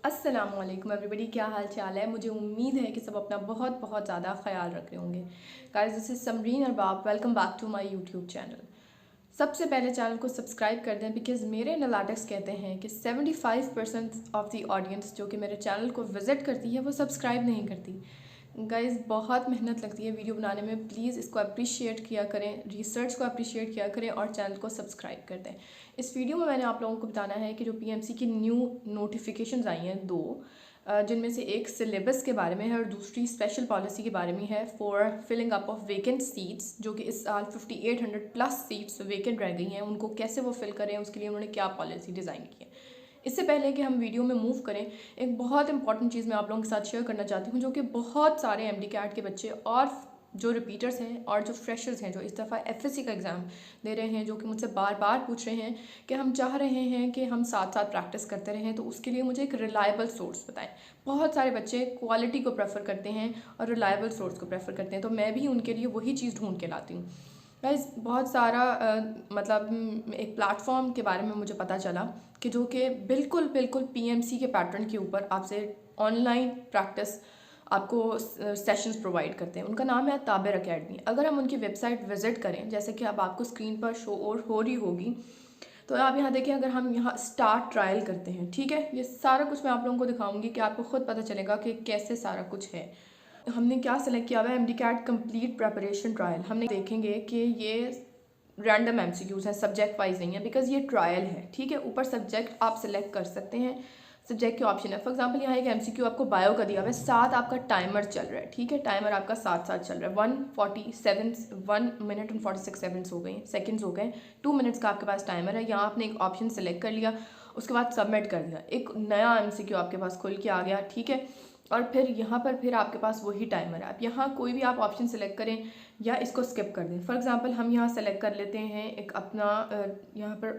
अस्सलामुअलैकुम एवरीबडी, क्या हाल चाल है। मुझे उम्मीद है कि सब अपना बहुत बहुत ज़्यादा ख्याल रख रहे होंगे। Guys, this is Samreen Arbab. Welcome back to my YouTube channel. सबसे पहले चैनल को सब्सक्राइब कर दें बिकॉज़ मेरे एनालिटिक्स कहते हैं कि 75% ऑफ द ऑडियंस जो कि मेरे चैनल को विज़िट करती है वो सब्सक्राइब नहीं करती। गाइस, बहुत मेहनत लगती है वीडियो बनाने में। प्लीज़ इसको अप्रिशिएट किया करें, रिसर्च को अप्रिशिएट किया करें और चैनल को सब्सक्राइब कर दें। इस वीडियो में मैंने आप लोगों को बताना है कि जो पीएमसी की न्यू नोटिफिकेशंस आई हैं दो, जिनमें से एक सिलेबस के बारे में है और दूसरी स्पेशल पॉलिसी के बारे में है for filling up of vacant seats, जो कि इस साल 5800 प्लस सीट्स वेकेंट रह गई हैं। उनको कैसे वो फिल करें, उसके लिए उन्होंने क्या पॉलिसी डिज़ाइन की है। इससे पहले कि हम वीडियो में मूव करें, एक बहुत इंपॉर्टेंट चीज़ मैं आप लोगों के साथ शेयर करना चाहती हूँ, जो कि बहुत सारे एमडी कैट के बच्चे और जो रिपीटर्स हैं और जो फ्रेशर्स हैं जो इस दफ़ा एफएससी का एग्ज़ाम दे रहे हैं, जो कि मुझसे बार बार पूछ रहे हैं कि हम चाह रहे हैं कि हम साथ साथ प्रैक्टिस करते रहें, तो उसके लिए मुझे एक रिलायबल सोर्स बताएं। बहुत सारे बच्चे क्वालिटी को प्रेफर करते हैं और रिलायबल सोर्स को प्रेफर करते हैं, तो मैं भी उनके लिए वही चीज़ ढूंढ के लाती हूँ। गाइस, बहुत सारा एक प्लेटफॉर्म के बारे में मुझे पता चला कि जो कि बिल्कुल बिल्कुल पीएमसी के पैटर्न के ऊपर आपसे ऑनलाइन प्रैक्टिस आपको सेशंस प्रोवाइड करते हैं। उनका नाम है ताबिर एकेडमी। अगर हम उनकी वेबसाइट विज़िट करें, जैसे कि अब आपको स्क्रीन पर शो और हो रही होगी, तो आप यहाँ देखें। अगर हम यहाँ स्टार्ट ट्रायल करते हैं, ठीक है, ये सारा कुछ मैं आप लोगों को दिखाऊंगी कि आपको खुद पता चलेगा कि कैसे सारा कुछ है। हमने क्या सेलेक्ट किया हुआ है, MD CAT complete preparation trial. हमने देखेंगे कि ये रैंडम एमसीक्यूज हैं, सब्जेक्ट वाइज नहीं है, बिकॉज ये ट्रायल है, ठीक है। ऊपर सब्जेक्ट आप सिलेक्ट कर सकते हैं, सब्जेक्ट के ऑप्शन है। फॉर एग्जांपल यहाँ एक एमसीक्यू आपको बायो का दिया हुआ है, साथ आपका टाइमर चल रहा है, ठीक है। टाइमर आपका साथ साथ चल रहा है। 1 मिनट एंड 46 सेकंड्स हो गए, 2 मिनट्स का आपके पास टाइमर है। यहाँ आपने एक ऑप्शन सेलेक्ट कर लिया, उसके बाद सबमिट कर दिया, एक नया एमसीक्यू आपके पास खुल के आ गया, ठीक है। और फिर यहाँ पर फिर आपके पास वही टाइमर है। आप यहाँ कोई भी आप ऑप्शन सेलेक्ट करें या इसको स्किप कर दें। फॉर एग्जांपल हम यहाँ सेलेक्ट कर लेते हैं एक अपना यहाँ पर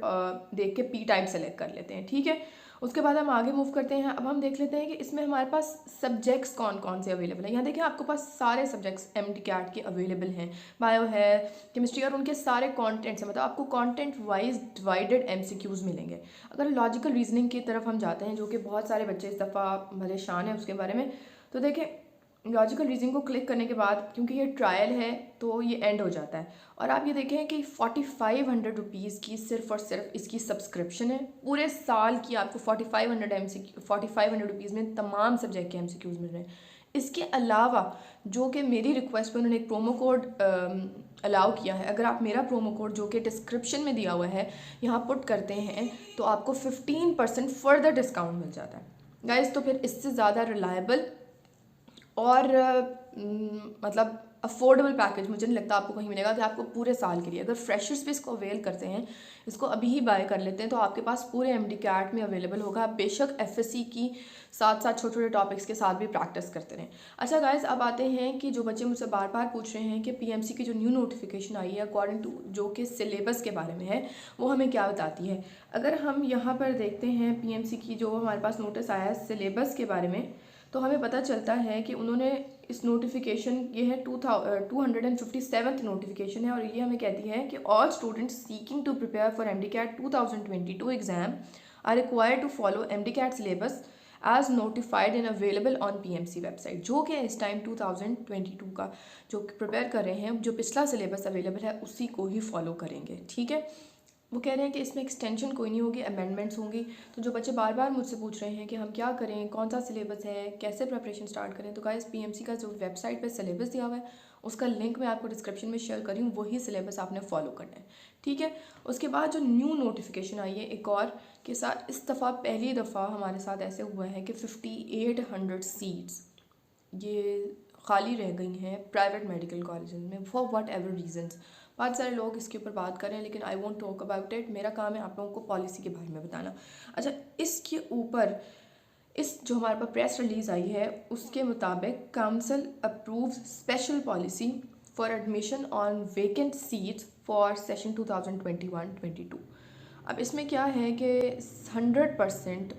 देख के पी टाइप सेलेक्ट कर लेते हैं, ठीक है। उसके बाद हम आगे मूव करते हैं। अब हम देख लेते हैं कि इसमें हमारे पास सब्जेक्ट्स कौन कौन से अवेलेबल हैं। यहाँ देखिए आपके पास सारे सब्जेक्ट्स एमडी कैट के अवेलेबल हैं, बायो है, केमिस्ट्री, और उनके सारे कॉन्टेंट्स हैं। मतलब आपको कॉन्टेंट वाइज डिवाइडेड एमसीक्यूज मिलेंगे। अगर लॉजिकल रीजनिंग की तरफ हम जाते हैं, जो कि बहुत सारे बच्चे इस दफ़ा परेशान हैं उसके बारे में, तो देखें लॉजिकल रीजनिंग को क्लिक करने के बाद, क्योंकि ये ट्रायल है तो ये एंड हो जाता है। और आप ये देखें कि 4500 रुपीज़ की सिर्फ और सिर्फ इसकी सब्सक्रिप्शन है। पूरे साल की आपको 4500 रुपीज़ में तमाम सब्जेक्ट के एमसीक्यूज मिल रहे हैं। इसके अलावा जो कि मेरी रिक्वेस्ट पे उन्होंने एक प्रोमो कोड अलाउ किया है। अगर आप मेरा प्रोमो कोड जो कि डिस्क्रिप्शन में दिया हुआ है यहाँ पुट करते हैं, तो आपको 15% फर्दर डिस्काउंट मिल जाता है। गाइस, तो फिर इससे ज़्यादा रिलायबल और मतलब अफोर्डेबल पैकेज मुझे नहीं लगता आपको कहीं मिलेगा कि आपको पूरे साल के लिए, अगर फ्रेशर्स भी इसको अवेल करते हैं, इसको अभी ही बाय कर लेते हैं, तो आपके पास पूरे एमडी कैट में अवेलेबल होगा। आप बेशक एफएससी की साथ साथ छोटे छोटे टॉपिक्स के साथ भी प्रैक्टिस करते रहें। अच्छा गाइस, अब आते हैं कि जो बच्चे मुझसे बार बार पूछ रहे हैं कि पीएमसी की जो न्यू नोटिफिकेशन आई है अकॉर्डिंग टू जो कि सिलेबस के बारे में है, वो हमें क्या बताती है। अगर हम यहाँ पर देखते हैं पीएमसी की जो हमारे पास नोटिस आया है सिलेबस के बारे में, तो हमें पता चलता है कि उन्होंने इस नोटिफिकेशन, ये है 257th नोटिफिकेशन है, और ये हमें कहती है कि all students seeking to prepare for MD CAT 2022 exam are required to follow MD CAT syllabus as notified and available on PMC website. जो कि इस टाइम 2022 का जो प्रिपेयर कर रहे हैं, जो पिछला सिलेबस अवेलेबल है उसी को ही फॉलो करेंगे, ठीक है। वो कह रहे हैं कि इसमें एक्सटेंशन कोई नहीं होगी, अमेंडमेंट्स होंगी। तो जो बच्चे बार बार मुझसे पूछ रहे हैं कि हम क्या करें, कौन सा सिलेबस है, कैसे प्रिपरेशन स्टार्ट करें, तो गाइस पीएमसी का जो वेबसाइट पे सिलेबस दिया हुआ है उसका लिंक मैं आपको डिस्क्रिप्शन में शेयर करी हूँ, वही सिलेबस आपने फॉलो करना है, ठीक है। उसके बाद जो न्यू नोटिफिकेशन आई है एक और के साथ, इस दफ़ा पहली दफ़ा हमारे साथ ऐसे हुआ है कि 5800 सीट्स ये खाली रह गई हैं प्राइवेट मेडिकल कॉलेज में फॉर वट एवर रीजन्स। बहुत सारे लोग इसके ऊपर बात कर रहे हैं, लेकिन I won't talk about it. मेरा काम है आप लोगों को पॉलिसी के बारे में बताना। अच्छा, इसके ऊपर इस जो हमारे पास प्रेस रिलीज़ आई है उसके मुताबिक council approves special policy for admission on vacant seats for session 2021-22। अब इसमें क्या है कि 100%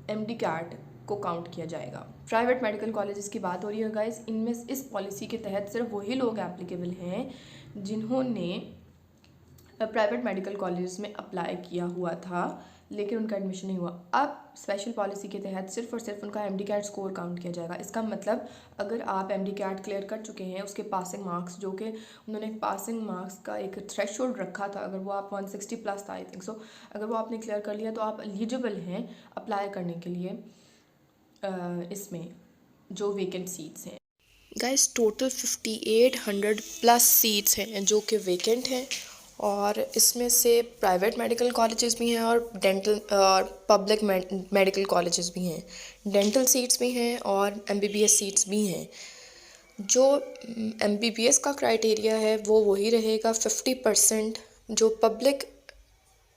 एमडी कैट को काउंट किया जाएगा। प्राइवेट मेडिकल कॉलेजेस की बात हो रही है गाइस, इनमें इस पॉलिसी के तहत सिर्फ वही लोग एप्लीकेबल हैं जिन्होंने प्राइवेट मेडिकल कॉलेज में अप्लाई किया हुआ था, लेकिन उनका एडमिशन नहीं हुआ। अब स्पेशल पॉलिसी के तहत सिर्फ और सिर्फ उनका MD-CAT स्कोर काउंट किया जाएगा। इसका मतलब अगर आप MD-CAT क्लियर कर चुके हैं, उसके पासिंग मार्क्स, जो कि उन्होंने पासिंग मार्क्स का एक थ्रेशोल्ड रखा था, अगर वो आप 160 प्लस था आई थिंक सो, अगर वो आपने क्लियर कर लिया तो आप एलिजिबल हैं अप्लाई करने के लिए इसमें जो वेकेंट सीट्स हैं। गाइस टोटल 5800 प्लस सीट्स हैं जो कि वेकेंट हैं, और इसमें से प्राइवेट मेडिकल कॉलेजेस भी हैं और डेंटल और पब्लिक मेडिकल कॉलेजेस भी हैं। डेंटल सीट्स भी हैं और MBBS सीट्स भी हैं। जो MBBS का क्राइटेरिया है वो वही रहेगा 50%, जो पब्लिक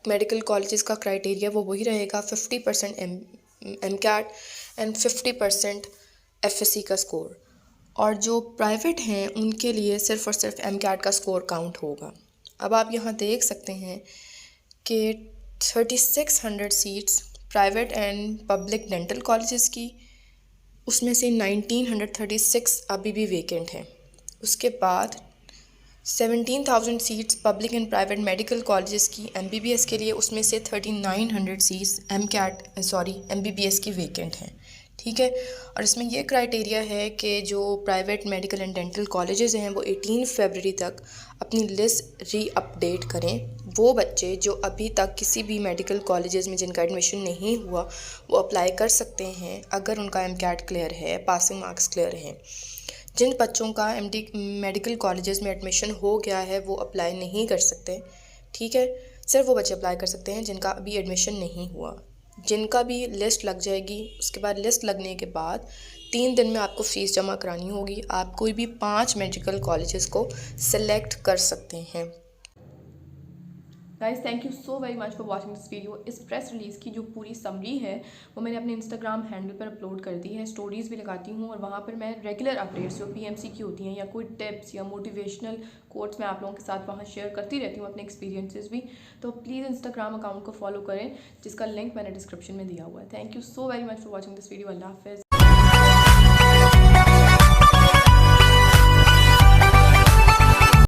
मेडिकल कॉलेजेस का क्राइटेरिया वो वही रहेगा 50% MCAT एंड 50% FSC का स्कोर। और जो प्राइवेट हैं उनके लिए सिर्फ और सिर्फ MCAT का स्कोर काउंट होगा। अब आप यहाँ देख सकते हैं कि 3600 seats private and public dental colleges की, उसमें से 1936 अभी भी वेकेंट हैं। उसके बाद 17,000 seats public and private medical colleges की MBBS के लिए, उसमें से 3900 सीट्स MBBS की वेकेंट हैं। ठीक है, और इसमें यह क्राइटेरिया है कि जो private medical and dental colleges हैं वो 18 फरवरी तक अपनी लिस्ट री-अपडेट करें। वो बच्चे जो अभी तक किसी भी मेडिकल कॉलेजेस में जिनका एडमिशन नहीं हुआ वो अप्लाई कर सकते हैं अगर उनका MCAT क्लियर है, पासिंग मार्क्स क्लियर हैं। जिन बच्चों का मेडिकल कॉलेजेस में एडमिशन हो गया है वो अप्लाई नहीं कर सकते। ठीक है, सिर्फ वो बच्चे अप्लाई कर सकते हैं जिनका अभी एडमिशन नहीं हुआ। जिनका भी लिस्ट लग जाएगी, उसके बाद लिस्ट लगने के बाद 3 दिन में आपको फ़ीस जमा करानी होगी। आप कोई भी 5 मेडिकल कॉलेजेस को सिलेक्ट कर सकते हैं। Guys thank you so very much for watching this video. इस प्रेस रिलीज़ की जो पूरी समरी है वो मैंने अपने इंस्टाग्राम हैंडल पर अपलोड कर दी है। स्टोरीज़ भी लगाती हूँ और वहाँ पर मैं रेगुलर अपडेट्स जो PMC की होती हैं या कोई टिप्स या मोटिवेशनल कोट्स मैं आप लोगों के साथ वहाँ शेयर करती रहती हूँ, अपने एक्सपीरियंसेस भी। तो प्लीज़ इंस्टाग्राम अकाउंट को फॉलो करें जिसका लिंक मैंने डिस्क्रिप्शन में दिया हुआ है। Thank you so very much for watching this video. Allah हाफ़िज़।